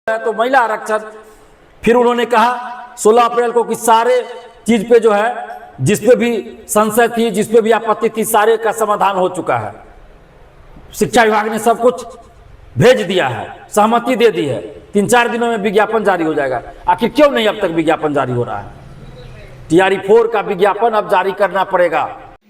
है तो महिला आरक्षण। फिर उन्होंने कहा 16 अप्रैल को कि सारे चीज पे जो है जिसपे भी संशय थी, जिसपे भी आपत्ति थी, सारे का समाधान हो चुका है। शिक्षा विभाग ने सब कुछ भेज दिया है, सहमति दे दी है, 3-4 दिनों में विज्ञापन जारी हो जाएगा। आखिर क्यों नहीं अब तक विज्ञापन जारी हो रहा है? टीआरई 4 का विज्ञापन अब जारी करना पड़ेगा।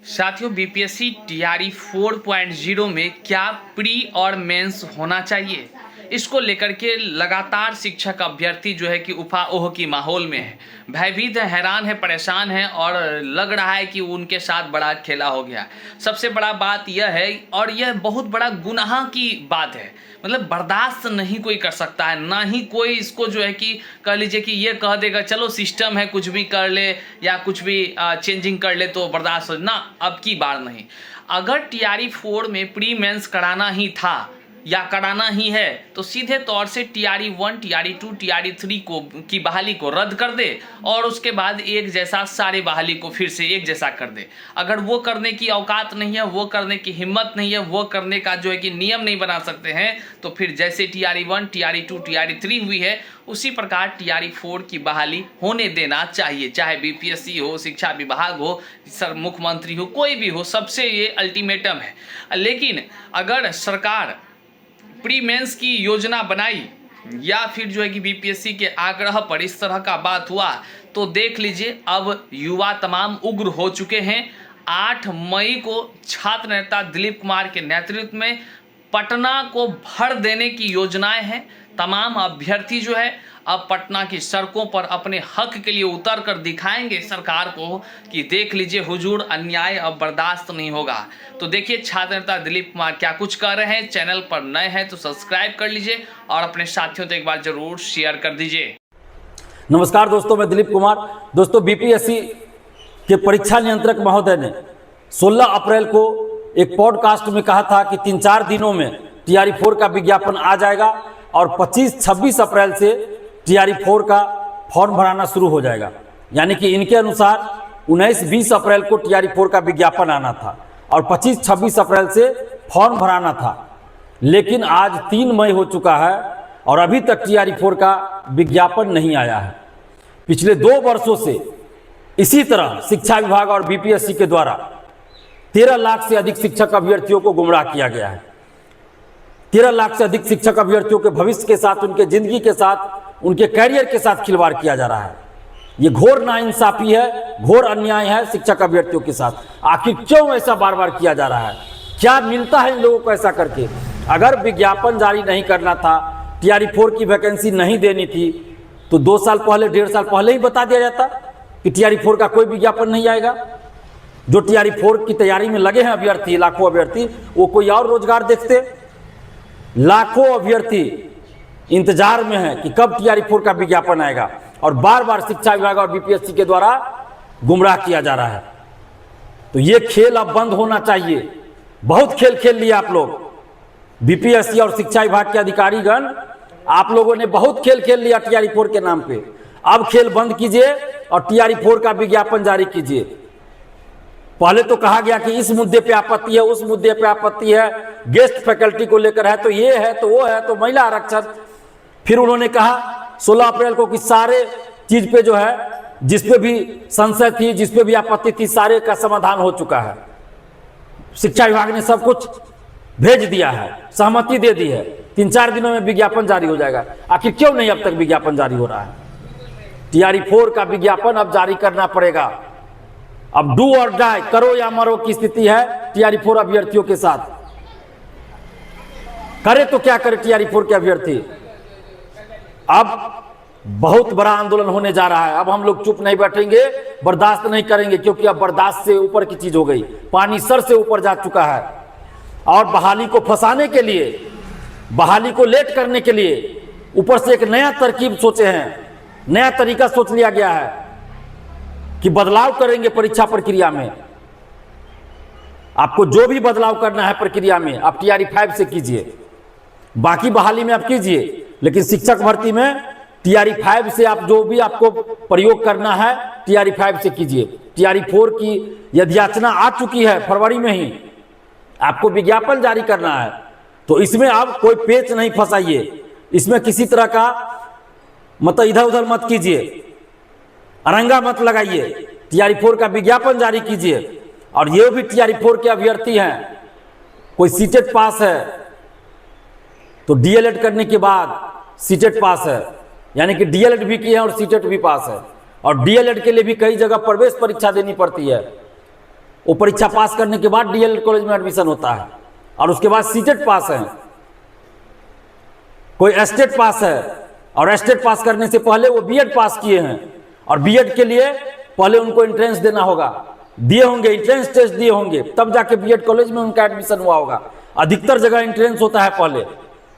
साथियों, बीपीएससी टीआरई 4.0 में क्या प्री और मेंस होना चाहिए, इसको लेकर के लगातार शिक्षक अभ्यर्थी जो है कि उफाओह की माहौल में है, भयभीत है, हैरान है, परेशान है और लग रहा है कि उनके साथ बड़ा खेला हो गया। सबसे बड़ा बात यह है और यह बहुत बड़ा गुनाह की बात है, मतलब बर्दाश्त नहीं कोई कर सकता है, ना ही कोई इसको जो है कि कह लीजिए कि ये कह देगा चलो सिस्टम है कुछ भी कर ले या कुछ भी चेंजिंग कर ले तो बर्दाश्त हो ना, अब की बार नहीं। अगर टीआरई 4 में प्री मेंस कराना ही था या कराना ही है तो सीधे तौर से टीआरई 1, टीआरई 2, टीआरई 3 की बहाली को रद्द कर दे और उसके बाद एक जैसा सारे बहाली को फिर से एक जैसा कर दे। अगर वो करने की औकात नहीं है, वो करने की हिम्मत नहीं है, वो करने का जो है कि नियम नहीं बना सकते हैं, तो फिर जैसे टीआरई 1, टीआरई 2, टीआरई 3 हुई है उसी प्रकार टीआरई 4 की बहाली होने देना चाहिए। चाहे बीपीएससी हो, शिक्षा विभाग हो, मुख्यमंत्री हो, कोई भी हो, सबसे ये अल्टीमेटम है। लेकिन अगर सरकार प्री मेंस की योजना बनाई या फिर जो है कि बीपीएससी के आग्रह पर इस तरह का बात हुआ तो देख लीजिए अब युवा तमाम उग्र हो चुके हैं। 8 मई को छात्र नेता दिलीप कुमार के नेतृत्व में पटना को भर देने की योजनाएं हैं। तमाम अभ्यर्थी जो है अब पटना की सड़कों पर अपने हक के लिए उतर कर दिखाएंगे सरकार को कि देख लीजिए हुजूर, अन्याय अब बर्दाश्त नहीं होगा। तो देखिए छात्र नेता दिलीप कुमार क्या कुछ कर रहे हैं। चैनल पर नए हैं तो सब्सक्राइब कर लीजिए और अपने साथियों तक एक बार जरूर शेयर कर दीजिए। नमस्कार दोस्तों, मैं दिलीप कुमार। दोस्तों, बीपीएससी के परीक्षा नियंत्रक महोदय ने 16 अप्रैल को एक पॉडकास्ट में कहा था कि 3-4 दिनों में टीआरई 4 का विज्ञापन आ जाएगा और 25-26 अप्रैल से टीआरई 4 का फॉर्म भराना शुरू हो जाएगा। यानी कि इनके अनुसार 19-20 अप्रैल को टीआरई 4 का विज्ञापन आना था और 25-26 अप्रैल से फॉर्म भराना था। लेकिन आज 3 मई हो चुका है और अभी तक टीआरई 4 का विज्ञापन नहीं आया है। पिछले 2 वर्षों से इसी तरह शिक्षा विभाग और बीपीएससी के द्वारा 13 लाख से अधिक शिक्षक अभ्यर्थियों को गुमराह किया गया है। 13 लाख से अधिक शिक्षक अभ्यर्थियों के भविष्य के साथ, उनके जिंदगी के साथ, उनके कैरियर के साथ खिलवाड़ किया जा रहा है। ये घोर नाइंसाफी है, घोर अन्याय है शिक्षक अभ्यर्थियों के साथ। आखिर क्यों ऐसा बार बार किया जा रहा है? क्या मिलता है इन लोगों को ऐसा करके? अगर विज्ञापन जारी नहीं करना था, टीआरई 4 की वैकेंसी नहीं देनी थी तो 2 साल पहले, 1.5 साल पहले ही बता दिया जाता कि टीआरई 4 का कोई विज्ञापन नहीं आएगा। जो टीआरई 4 की तैयारी में लगे हैं अभ्यर्थी, लाखों अभ्यर्थी, वो कोई और रोजगार देखते। लाखों अभ्यर्थी इंतजार में है कि कब टीआरई 4 का विज्ञापन आएगा और बार बार शिक्षा विभाग और बीपीएससी के द्वारा गुमराह किया जा रहा है। तो ये खेल अब बंद होना चाहिए। बहुत खेल खेल लिया आप लोग, बीपीएससी और शिक्षा विभाग के अधिकारीगण, आप लोगों ने बहुत खेल खेल लिया टीआरई 4 के नाम पे। अब खेल बंद कीजिए और टीआरई 4 का विज्ञापन जारी कीजिए। पहले तो कहा गया कि इस मुद्दे पे आपत्ति है, उस मुद्दे पे आपत्ति है, गेस्ट फैकल्टी को लेकर है, तो ये है तो वो है, तो महिला आरक्षण। फिर उन्होंने कहा 16 अप्रैल को कि सारे चीज पे जो है जिसपे भी संशय थी, जिसपे भी आपत्ति थी, सारे का समाधान हो चुका है। शिक्षा विभाग ने सब कुछ भेज दिया है, सहमति दे दी है, 3-4 दिनों में विज्ञापन जारी हो जाएगा। आखिर क्यों नहीं अब तक विज्ञापन जारी हो रहा है? टीआरई 4 का विज्ञापन अब जारी करना पड़ेगा। अब डू और डाई, करो या मरो की स्थिति है टीआरई 4 अभ्यर्थियों के साथ। करे तो क्या करे टीआरई 4 के अभ्यर्थी? अब बहुत बड़ा आंदोलन होने जा रहा है। अब हम लोग चुप नहीं बैठेंगे, बर्दाश्त नहीं करेंगे, क्योंकि अब बर्दाश्त से ऊपर की चीज हो गई। पानी सर से ऊपर जा चुका है और बहाली को फंसाने के लिए, बहाली को लेट करने के लिए ऊपर से एक नया तरकीब सोचे हैं, नया तरीका सोच लिया गया है कि बदलाव करेंगे परीक्षा प्रक्रिया में। आपको जो भी बदलाव करना है प्रक्रिया में आप टीआरई 5 से कीजिए, बाकी बहाली में आप कीजिए, लेकिन शिक्षक भर्ती में टीआरई 5 से आप जो भी आपको प्रयोग करना है टीआरई 5 से कीजिए। टीआरई 4 की यदि याचना आ चुकी है फरवरी में ही, आपको विज्ञापन जारी करना है, तो इसमें आप कोई पेच नहीं फंसाइए। इसमें किसी तरह का मतलब इधर उधर मत कीजिए, अरंगा मत लगाइए, टीआरई 4 का विज्ञापन जारी कीजिए। और ये भी टीआरई 4 के अभ्यर्थी हैं, कोई सीटेट पास है तो डीएलएड करने के बाद सीटेट पास है, यानी कि डीएलएड भी किए हैं और सीटेट भी पास है। और डीएलएड के लिए भी कई जगह प्रवेश परीक्षा देनी पड़ती है, वो परीक्षा पास करने के बाद डीएलएड कॉलेज में एडमिशन होता है, और उसके बाद सीटेट पास है। कोई एस्टेट पास है और एस्टेट पास करने से पहले वो बीएड पास किए हैं, और बीएड के लिए पहले उनको एंट्रेंस देना होगा, दिए होंगे, एंट्रेंस टेस्ट दिए होंगे, तब जाके बीएड कॉलेज में उनका एडमिशन हुआ होगा। अधिकतर जगह एंट्रेंस होता है पहले,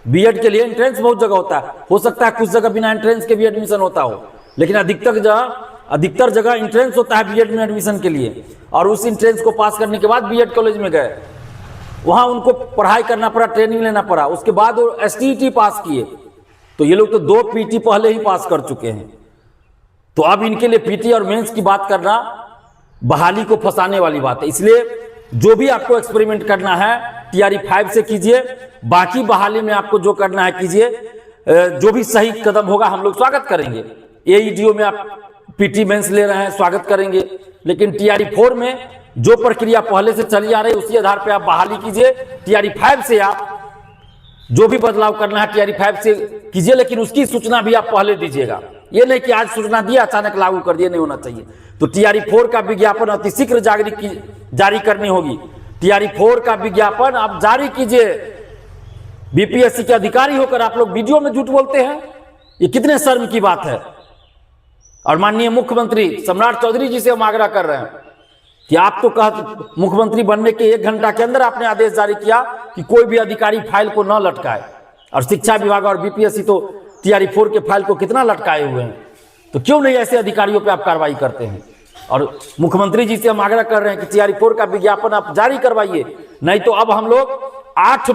बीएड के लिए एंट्रेंस बहुत जगह होता है। हो सकता है कुछ जगह बिना एंट्रेंस के भी एडमिशन होता हो, लेकिन अधिकतर जगह एंट्रेंस होता है बीएड में एडमिशन के लिए। और उस एंट्रेंस को पास करने के बाद बीएड कॉलेज में गए, वहां उनको पढ़ाई करना पड़ा, ट्रेनिंग लेना पड़ा, उसके बाद वो एसटीईटी पास किए। तो ये लोग तो 2 पीटी पहले ही पास कर चुके हैं। तो अब इनके लिए पीटी और मेंस की बात करना बहाली को फंसाने वाली बात है। इसलिए जो भी आपको एक्सपेरिमेंट करना है टीआरई 5 से कीजिए, बाकी बहाली में आपको जो करना है कीजिए। जो भी सही कदम होगा हम लोग स्वागत करेंगे। एईडीओ में आप पीटी मेंस ले रहे हैं, स्वागत करेंगे, लेकिन टीआरई 4 में जो प्रक्रिया पहले से चली आ रही है उसी आधार पर आप बहाली कीजिए। टीआरई 5 से आप जो भी बदलाव करना है टीआरई 5 से कीजिए, लेकिन उसकी सूचना भी आप पहले दीजिएगा। ये नहीं कि आज सूचना दिया अचानक लागू कर दिए, नहीं होना चाहिए। तो टीआरई 4 का विज्ञापन अतिशीघ्र जारी करनी होगी। टीआरई 4 का विज्ञापन आप जारी कीजिए। बीपीएससी के अधिकारी होकर आप लोग वीडियो में झूठ बोलते हैं, ये कितने शर्म की बात है। और माननीय मुख्यमंत्री सम्राट चौधरी जी से हम आग्रह कर रहे हैं कि आप तो मुख्यमंत्री बनने के 1 घंटा के अंदर आपने आदेश जारी किया कि कोई भी अधिकारी फाइल को न लटकाए, और शिक्षा विभाग और बीपीएससी तो टीआरई 4 के फाइल को कितना लटकाए हुए हैं। तो क्यों नहीं ऐसे अधिकारियों पे आप कार्रवाई करते हैं। और मुख्यमंत्री जी से हम आग्रह कर रहे हैं कि टीआरई 4 का विज्ञापन आप जारी करवाइए, नहीं तो अब हम लोग 8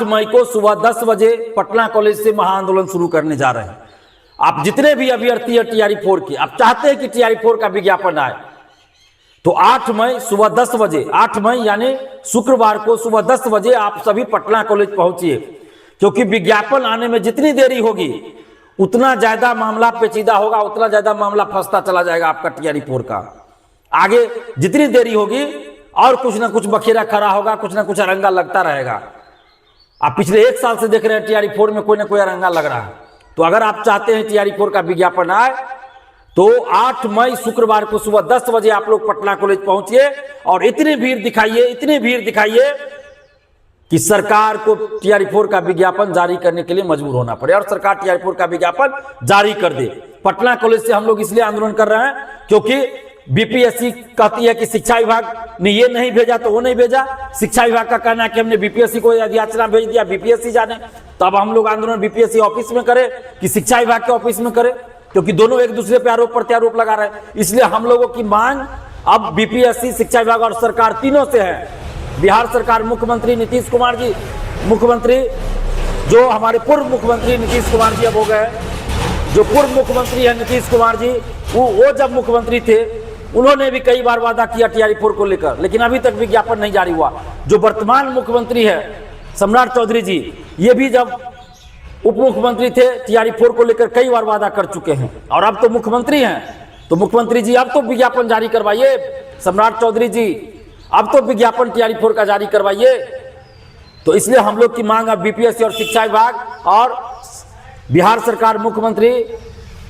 मई को सुबह 10 बजे पटना कॉलेज से महाआंदोलन शुरू करने जा रहे हैं। आप जितने भी अभ्यर्थी है टीआरई 4 के, आप चाहते हैं कि टीआरई 4 का विज्ञापन आए, तो 8 मई सुबह 10 बजे, 8 मई यानी शुक्रवार को सुबह 10 बजे आप सभी पटना कॉलेज पहुंचिए। क्योंकि विज्ञापन आने में जितनी देरी होगी उतना ज्यादा मामला पेचीदा होगा, उतना ज्यादा मामला फंसता चला जाएगा आपका टीआरई 4 का। आगे जितनी देरी होगी और कुछ ना कुछ बखेरा खड़ा होगा, कुछ ना कुछ अरंगा लगता रहेगा। आप पिछले 1 साल से देख रहे हैं टीआरई 4 में कोई ना कोई अरंगा लग रहा है। तो अगर आप चाहते हैं टीआरई 4 का विज्ञापन आए तो 8 मई शुक्रवार को सुबह 10 बजे आप लोग पटना कॉलेज पहुंचिए और इतनी भीड़ दिखाइए कि सरकार को टीआरई 4 का विज्ञापन जारी करने के लिए मजबूर होना पड़े, और सरकार टीआरई 4 का विज्ञापन जारी कर दे। पटना कॉलेज से हम लोग इसलिए आंदोलन कर रहे हैं क्योंकि बीपीएससी कहती है कि शिक्षा विभाग ने ये नहीं भेजा तो वो नहीं भेजा। शिक्षा विभाग का कहना है कि हमने बीपीएससी को याचना भेज दिया, बीपीएससी जाने। तो अब हम लोग आंदोलन बीपीएससी ऑफिस में करें कि शिक्षा विभाग के ऑफिस में करें, क्योंकि दोनों एक दूसरे पे आरोप प्रत्यारोप लगा रहे हैं। इसलिए हम लोगों की मांग अब बीपीएससी, शिक्षा विभाग और सरकार तीनों से है। बिहार सरकार, मुख्यमंत्री नीतीश कुमार जी, मुख्यमंत्री जो हमारे पूर्व मुख्यमंत्री नीतीश कुमार जी अब हो गए, जो पूर्व मुख्यमंत्री है नीतीश कुमार जी, वो जब मुख्यमंत्री थे उन्होंने भी कई बार वादा किया टीआरई 4 को लेकर, लेकिन अभी तक विज्ञापन नहीं जारी हुआ। जो वर्तमान मुख्यमंत्री है सम्राट चौधरी जी, ये भी जब उप मुख्यमंत्री थे टीआरई 4 को लेकर कई बार वादा कर चुके हैं, और अब तो मुख्यमंत्री हैं। तो मुख्यमंत्री जी अब तो विज्ञापन जारी करवाइए। सम्राट चौधरी जी अब तो विज्ञापन टीआरई 4 का जारी करवाइए। तो इसलिए हम लोग की मांग अब बीपीएससी और शिक्षा विभाग और बिहार सरकार, मुख्यमंत्री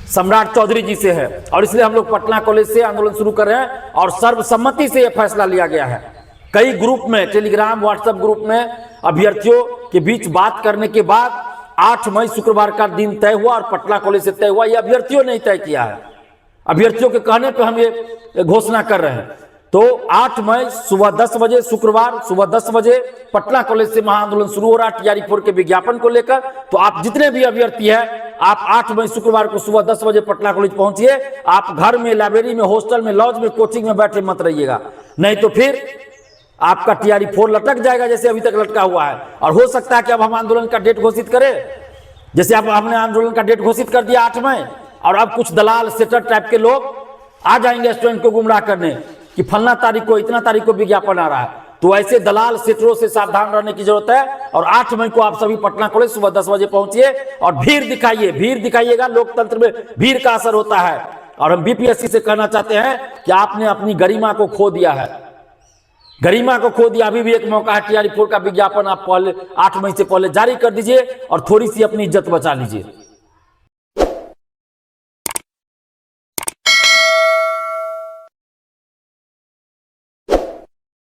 सम्राट चौधरी जी से है, और इसलिए हम लोग पटना कॉलेज से आंदोलन शुरू कर रहे हैं। और सर्वसम्मति से यह फैसला लिया गया है। कई ग्रुप में, टेलीग्राम, व्हाट्सएप ग्रुप में अभ्यर्थियों के बीच बात करने के बाद 8 मई शुक्रवार का दिन तय हुआ और पटना कॉलेज से तय हुआ। यह अभ्यर्थियों ने तय किया है, अभ्यर्थियों के कहने पर हम ये घोषणा कर रहे हैं। तो 8 मई सुबह 10 बजे, शुक्रवार सुबह 10 बजे पटना कॉलेज से महाआंदोलन शुरू हो रहा है टीआरई 4 के विज्ञापन को लेकर। तो आप जितने भी अभ्यर्थी हैं, आप 8 मई शुक्रवार को सुबह 10 बजे पटना कॉलेज पहुंचिए। आप घर में, लाइब्रेरी में, हॉस्टल में, लॉज में, कोचिंग में बैठे मत रहिएगा, नहीं तो फिर आपका टीआरई 4 लटक जाएगा जैसे अभी तक लटका हुआ है। और हो सकता है कि अब हम आंदोलन का डेट घोषित करें, जैसे अब हमने आंदोलन का डेट घोषित कर दिया 8 मई, और अब कुछ दलाल सेटर टाइप के लोग आ जाएंगे स्टूडेंट को गुमराह करने कि फलना तारीख को, इतना तारीख को विज्ञापन आ रहा है। तो ऐसे दलाल सेटरों से सावधान रहने की जरूरत है। और 8 मई को आप सभी पटना कॉलेज सुबह 10 बजे पहुंचिए और भीड़ दिखाइएगा। लोकतंत्र में भीड़ का असर होता है। और हम बीपीएससी से कहना चाहते हैं कि आपने अपनी गरिमा को खो दिया है, गरिमा को खो दिया। अभी भी एक मौका है, टीआरई 4 का विज्ञापन आप पहले 8 मई से पहले जारी कर दीजिए और थोड़ी सी अपनी इज्जत बचा लीजिए।